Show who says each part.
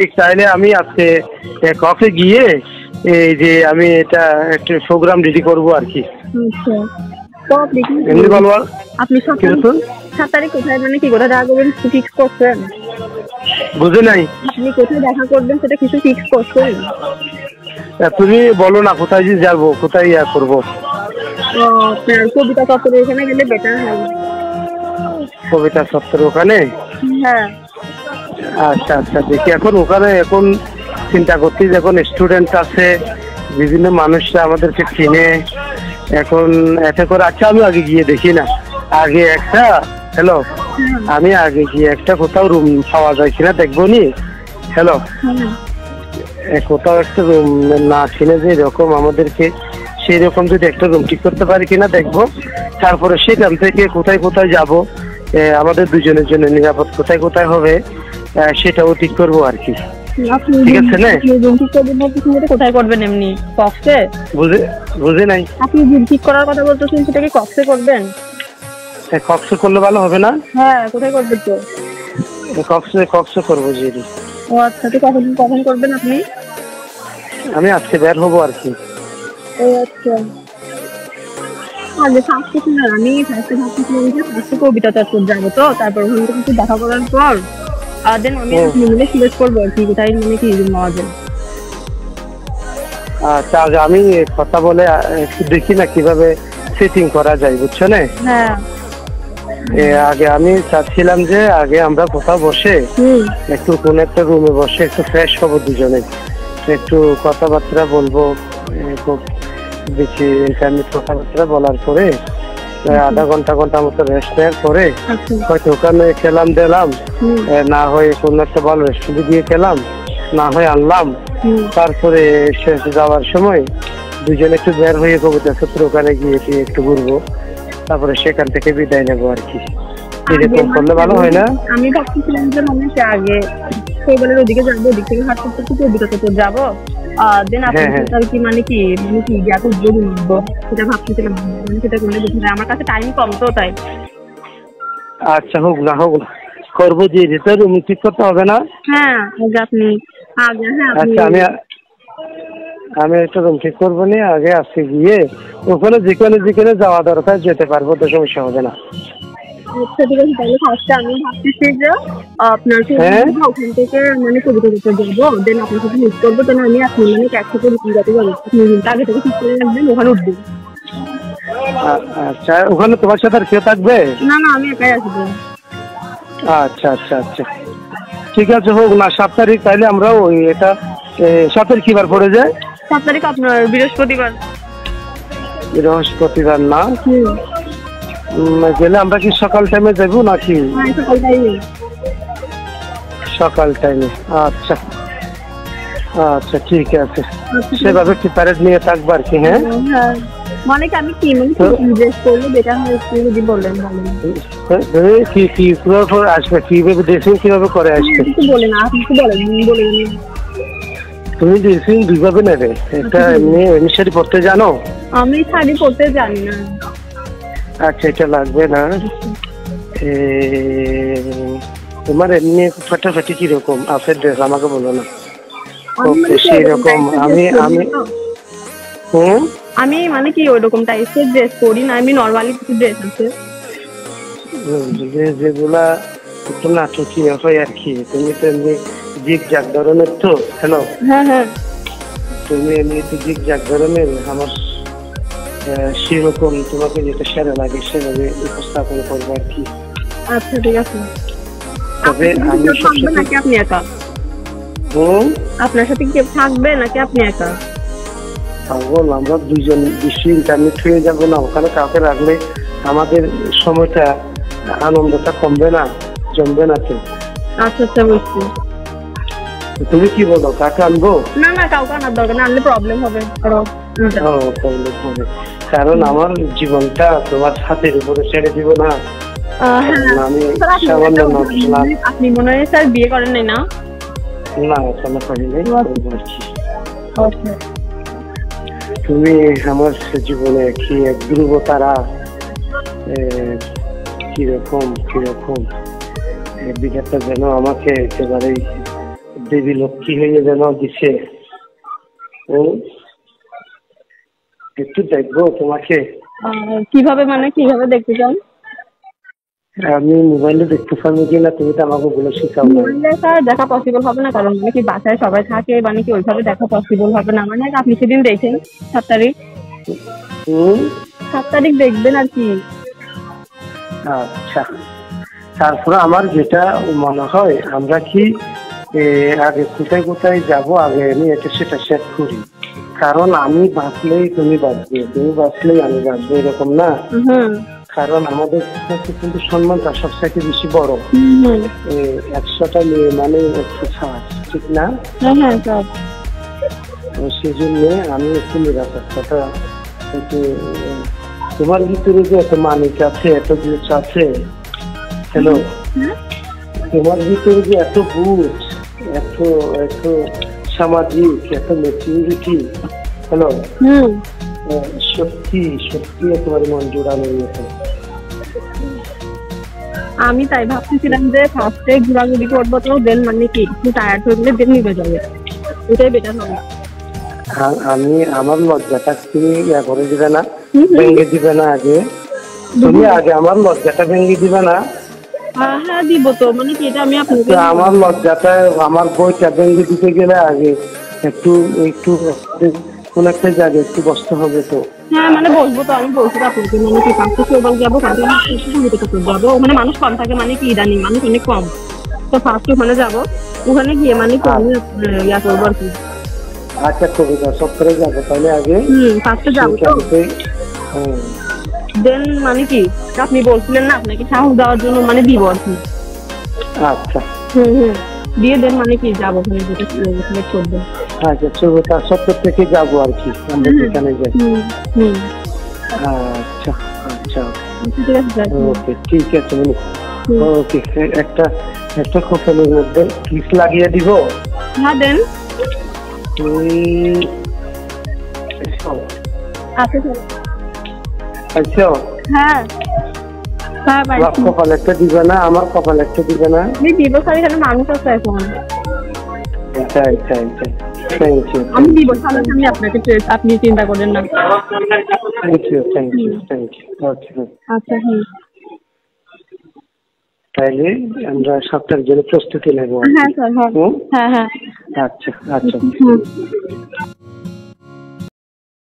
Speaker 1: ঠিক তাইলে আমি আজকে কফে গিয়ে এই যে আমি এটা একটা প্রোগ্রাম রেডি করবো আর কি।
Speaker 2: আচ্ছা, তো আপনি কি
Speaker 1: এমনি বলবো
Speaker 2: আপনি
Speaker 1: কি বলুন?
Speaker 2: 7 তারিখ কোথায় মানে কি কোথায় দেখা করবেন ফিক্স করছেন?
Speaker 1: বুঝে নাই।
Speaker 2: আপনি কোথায় দেখা করবেন সেটা কিছু ফিক্স করছেন?
Speaker 1: তুমি বলো না কোথায় যে যাবো, কোথায় ইয়া করবো।
Speaker 2: আপনার কবিতা চত্বরে এখানে গেলে বেটার হয়।
Speaker 1: কবিতা সত্তর ওখানে?
Speaker 2: হ্যাঁ।
Speaker 1: আচ্ছা আচ্ছা, দেখি এখন ওখানে এখন চিন্তা করছি, এখন স্টুডেন্ট আছে, বিভিন্ন মানুষরা আমাদেরকে চিনে এখন এতে করে। আচ্ছা আমি আগে গিয়ে দেখি না, আগে একটা হ্যালো আমি আগে গিয়ে একটা কোথাও রুম পাওয়া যায় কিনা দেখবো নি। হ্যালো, কোথাও একটা রুম না চিনে যে এরকম আমাদেরকে সেই রকম যদি একটা রুম ঠিক করতে পারি কিনা দেখবো। তারপরে সেখান থেকে কোথায় কোথায় যাব, আমাদের দুজনের জন্য নিরাপদ কোথায় কোথায় হবে সেটাও ঠিক করবো আর কি। ঠিক আছে না?
Speaker 2: কোথায় করবেন এমনি কক্সে?
Speaker 1: বুঝে নাই।
Speaker 2: আপনি রুম ঠিক করার কথা বলতেছেন, সেটা কি কক্সে করবেন?
Speaker 1: কক্সে করলে ভালো হবে না?
Speaker 2: হ্যাঁ, কোথায় করবেন তো?
Speaker 1: কক্সে করবো জি।
Speaker 2: ও আচ্ছা, তো কখন কখন করবেন আপনি?
Speaker 1: আমি আজকে বের হবো আর কি।
Speaker 2: ও আচ্ছা, আগে ফার্স্টে না আমি ফার্স্টে কবিতা চত্বর যাবো, তো তারপর ওখানে কিছু দেখা করার পর দেন আমি মিলে সিলেক্ট করবো আর কি কোথায় মানে কি রুম পাওয়া যায়।
Speaker 1: আচ্ছা, আগে আমি কথা বলে একটু দেখি না কিভাবে সেটিং করা যায়, বুঝছো না?
Speaker 2: হ্যাঁ,
Speaker 1: আগে আমি চাচ্ছিলাম যে আগে আমরা কোথাও বসে একটু কোন একটা রুমে বসে একটু ফ্রেশ হবো দুজনে, একটু কথাবার্তা বলবো। খুব বেশি এখানে কথাবার্তা বলার পরে আধা ঘন্টা মতো রেস্ট নেওয়ার পরে হয়তো ওখানে খেলাম দিলাম, না হয় কোনো একটা ভালো রেস্টুরেন্টে গিয়ে খেলাম, না হয় আনলাম। তারপরে শেষ যাওয়ার সময় দুজনে একটু বের হয়ে কবিতা সূত্র ওখানে গিয়ে একটু ঘুরবো, তারপরে সেখান থেকে বিদায় নেবো আর কি। এরকম করলে ভালো হয় না?
Speaker 2: আমি ভাবছিলাম যে মানে আগে শৈবালের ওদিকে যাবো, ওদিক থেকে হাঁটতে হাঁটতে কবিতা চত্বর যাবো, দেন আপনার কি মানে কি ইয়াকে উদ্যোগ নিবো সেটা ভাবছিলাম। মানে সেটা করলে বেশি আমার কাছে টাইম কম তো তাই।
Speaker 1: আচ্ছা, হোক না করবো যে যেটা রুম ঠিক করতে হবে না?
Speaker 2: হ্যাঁ, আপনি আগে
Speaker 1: আচ্ছা আমি একটা রুম ঠিক করবো নি, আগে আজকে গিয়ে ওখানে যেখানে যাওয়া দরকার যেতে পারবো, তো সমস্যা হবে না।
Speaker 2: আচ্ছা ঠিক আছে, তাহলে ফার্স্টে আমি ভাবতেছি যে আপনার ওখান থেকে মানে কবিতা চত্বর যাবো, দেন আপনার সাথে মিট করবো, দেন আমি আপনি মানে একসাথে যাতে যাবো, আপনি আগে থেকে ঠিক করে রাখবেন, ওখানে উঠবেন।
Speaker 1: আচ্ছা, ওখানে তোমার সাথে আর কেউ থাকবে?
Speaker 2: না আমি একাই আসবো।
Speaker 1: আচ্ছা আচ্ছা আচ্ছা, ঠিক আছে, হোক না 7 তারিখ। তাইলে আমরা ওই এটা 7 তারিখ কিবার পড়ে যায়?
Speaker 2: 7 তারিখ আপনার বৃহস্পতিবার
Speaker 1: না? গেলে আমরা কি সকাল টাইমে যাবো নাকি? সকাল টাইমে। আচ্ছা আচ্ছা, ঠিক আছে, সেভাবে প্রিপারেট নিয়ে থাকবো আর কি। হ্যাঁ,
Speaker 2: মানে আমি কি ড্রেস করলে বেটার হয় একটু যদি বলেন।
Speaker 1: কিভাবে আসবে, কিভাবে ড্রেসিং কিভাবে করে আসবে
Speaker 2: বলেন, আপনি কি বলেন।
Speaker 1: তুমি ড্রেসিং দুইভাবে নেবে, একটা এমনি শাড়ি পরতে জানো?
Speaker 2: আমি শাড়ি পরতে জানি না।
Speaker 1: আচ্ছা, এটা লাগবে না। তোমার এমনি ফাটাফাটি কিরকম আছে ড্রেস আমাকে বলো না। সেই রকম
Speaker 2: আমি মানে কি ওইরকম টাইপের ড্রেস পরি না, আমি নর্মালি কিছু ড্রেস আছে
Speaker 1: যেগুলা একটু নাটকীয় হয় আর কি। তুমি তো এমনি জিগজাগ ধরনের তো। হ্যালো,
Speaker 2: হ্যাঁ
Speaker 1: তুমি এমনি তো জিগজাগ ধরনের, আমার সেরকম তোমাকে যেটা সেরা লাগে সেভাবে উপস্থাপন করবো আর কি।
Speaker 2: আচ্ছা ঠিক আছে,
Speaker 1: তবে আমি
Speaker 2: নাকি আপনি একা? আপনার সাথে কেউ থাকবে নাকি আপনি একা?
Speaker 1: পাগল, আমরা দুইজন বিশ্ব ইন্টারনেট হয়ে যাবো না? ওখানে কাউকে রাখলে আমাদের সময়টা আনন্দটা কমবে না, জমবে না তো।
Speaker 2: আচ্ছা বুঝছি।
Speaker 1: তুমি কি বলো, কাকে আনবো?
Speaker 2: না কাউকে আনার দরকার না, আনলে প্রবলেম হবে।
Speaker 1: প্রবলেম হবে, কারণ আমার জীবনটা তোমার হাতের উপরে ছেড়ে দিব না। আমি সামান্য
Speaker 2: আপনি মনে হয় স্যার বিয়ে করেন নাই না?
Speaker 1: না, এখনো করিনি। তুমি আমার জীবনে কি এক ধ্রুব তারা, কিরকম বিঘাটা যেন আমাকে একেবারেই দেবী লক্ষ্মী হয়ে যেন দিছে। একটু দেখবো তোমাকে।
Speaker 2: কিভাবে মানে কিভাবে দেখতে চান?
Speaker 1: আমি মোবাইলে দেখতে পারবো কিনা, তুমি তো আমাকে বলে শিখাও না।
Speaker 2: মোবাইলে স্যার দেখা পসিবল হবে না, কারণ মানে কি বাসায় সবাই থাকে, মানে কি ওইভাবে দেখা পসিবল হবে না। মানে আপনি সেদিন দেখেন 7 তারিখ,
Speaker 1: হুম,
Speaker 2: 7 তারিখ দেখবেন আর কি।
Speaker 1: আচ্ছা। তারপরে আমার যেটা মনে হয়, আমরা কি আগে কোথায় কোথায় যাব, আগে আমি এটা সেটা সেট করি। কারণ আমি বাঁচলেই তুমি বাঁচবে, তুমি বাঁচলেই আমি বাঁচবো, এরকম না।
Speaker 2: হুম
Speaker 1: কারণ আমাদের কাছে কিন্তু সম্মানটা সবথেকে বেশি বড়।
Speaker 2: হুম
Speaker 1: 100টা মেয়ে মানে 100 ছাড়, ঠিক না?
Speaker 2: হ্যাঁ হ্যাঁ স্যার।
Speaker 1: সেই জন্য আমি একটু নিরাপত্তাটা একটু, তোমার ভিতরে যে এত মানিক আছে, এত বুঝ আছে, হ্যালো, তোমার ভিতরে যে এত বুঝ, এত এত সামাজিক, এত ম্যাচিউরিটি, হ্যালো, সত্যি সত্যি একেবারে মন জোড়ানো গেছে।
Speaker 2: আমি তাই ভাবতেছিলাম যে ফার্স্টে ঘোরাঘুরি করবো, তো দেন মানে কি একটু টায়ার্ড হয়ে গেলে দেন নিবে যাবে, এটাই বেটার হবে।
Speaker 1: আমি আমার লজ্জাটা তুমি ইয়া করে দিবে না, ভেঙে দিবে না। আগে তুমি আগে আমার লজ্জাটা ভেঙে দিবে না।
Speaker 2: হ্যাঁ দিব তো, মানে কি এটা আমি আপনাকে,
Speaker 1: আমার লজ্জাটা, আমার বইটা ভেঙে দিতে গেলে আগে একটু একটু কোন একটা জায়গায় একটু বসতে হবে তো।
Speaker 2: হ্যাঁ মানে বসবো তো, আমি বলছি তো আপনাকে, মানে কি কাছে চৌবাল যাবো, কাছে যাবো, ওখানে মানুষ কম থাকে, মানে কি ইদানিং মানুষ অনেক কম, তো ফার্স্ট ওখানে যাবো, ওখানে গিয়ে মানে কি আমি ইয়া করবো আর কি।
Speaker 1: আচ্ছা, কবিতা সত্তরে যাবো তাহলে আগে।
Speaker 2: ফার্স্টে যাবো তো, দেন মানে কি আপনি বলছিলেন না আপনাকে সাহস দেওয়ার জন্য, মানে দিব আর কি।
Speaker 1: আচ্ছা
Speaker 2: দিয়ে দেন মানে কি যাবো ওখানে, যেটা সিলেক্ট করবেন।
Speaker 1: আচ্ছা, চৌবতা 70 থেকে যাবো আর কি, আমরা যেখানে যাই। আচ্ছা আচ্ছা,
Speaker 2: ঠিক আছে,
Speaker 1: ওকে, ঠিক আছে। ওকে, একটা একটা খোপের মধ্যে কিস লাগিয়ে দিব।
Speaker 2: হ্যাঁ দেন। আচ্ছা
Speaker 1: আচ্ছা,
Speaker 2: হ্যাঁ
Speaker 1: কপাল একটা দিবে না, আমার কপাল একটা দিবে না।
Speaker 2: দিব স্যার, এখানে মানুষ আছে এখন।
Speaker 1: আচ্ছা আচ্ছা আচ্ছা, থ্যাংক ইউ।
Speaker 2: আমি দিব সামনে আপনাকে, আপনি চিন্তা করেন না।
Speaker 1: Thank you thank you thank you. Okay,
Speaker 2: আচ্ছা
Speaker 1: তাইলে আমরা সপ্তাহের জন্য প্রস্তুতি নেব।
Speaker 2: হ্যাঁ স্যার, হ্যাঁ হ্যাঁ।
Speaker 1: আচ্ছা আচ্ছা।